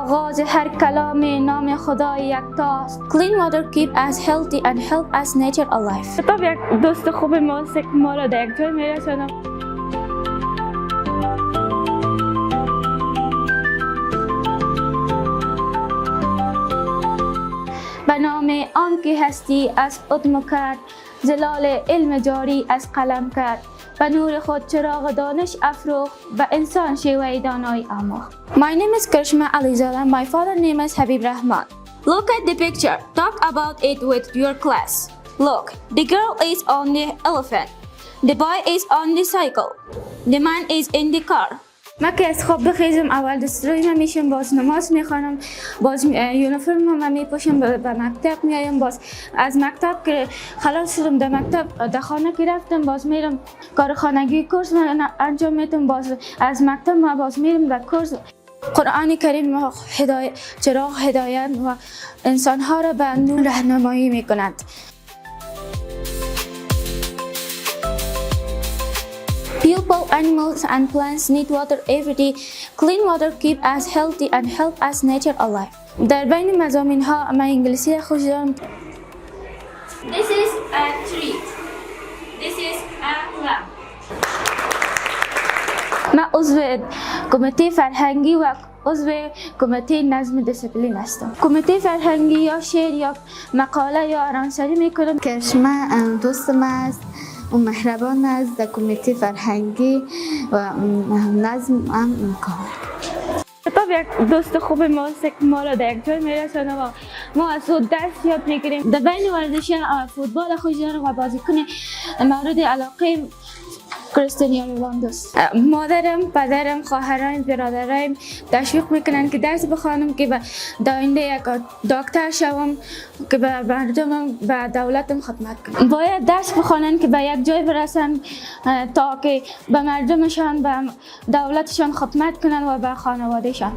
آغاز هر کلام نام خدای یکتاست. Clean water keep us healthy and help us nature alive. کتاب یک دوست خوب ماست که ما را در یک جای میرساند. به نام آن که هستی از ادم کرد، زلال علم جاری از قلم کرد. به نور خود چراغ دانش افروخت، به انسان شیوه دانایی آموخت. My name is کرشمه and my father name is Habib Rahman. Look at the picture. Talk about it with your class. Look, the girl is on the elephant. The boy is on the cycle. The man is in the car. من که از خواب بخیزم اول دستروی میشم، باز نماز میخوانم، باز یونیفرم میپوشم، به مکتب میایم، باز از مکتب که خلاص شدم در مکتب در خانه که رفتم باز میرم کار خانگی کورس انجام میدم، باز از مکتب ما باز میرم در کورس. قرآن کریم چراغ هدایت و انسانها را به نور راهنمایی میکند. People, animals and plants need water every day. Clean water keep us healthy and help us nature alive. در بین مضامین ها من انگلیسی خوش دارم. This is a tree. This is a lamp. من عضو کمیته فرهنگی و عضو کمیته نظم دیسپلین هستم. کمیته فرهنگی یا شعر یا مقاله یا آرانسری میکنم. کرشمه دوست ما است و مهربان است، در کمیته فرهنگی و نظم هم میکنه. کتاب یک دوست خوب ماست که ما را در یک جای میرساند و ما از او درس یاد میگیریم. در بین ورزش فوتبال خوش دارم و بازیکن مورد علاقه کریستیانو رونالدو است. مادرم، پدرم، خواهرام، برادرم تشویق میکنن که درس بخوانم که به آینده یک دکتر شوم که به مردمم به دولتم خدمت کنم. باید درس بخوانن که به یک جای برسن تا که به مردمشان به دولتشان خدمت کنن و به خانوادهشان.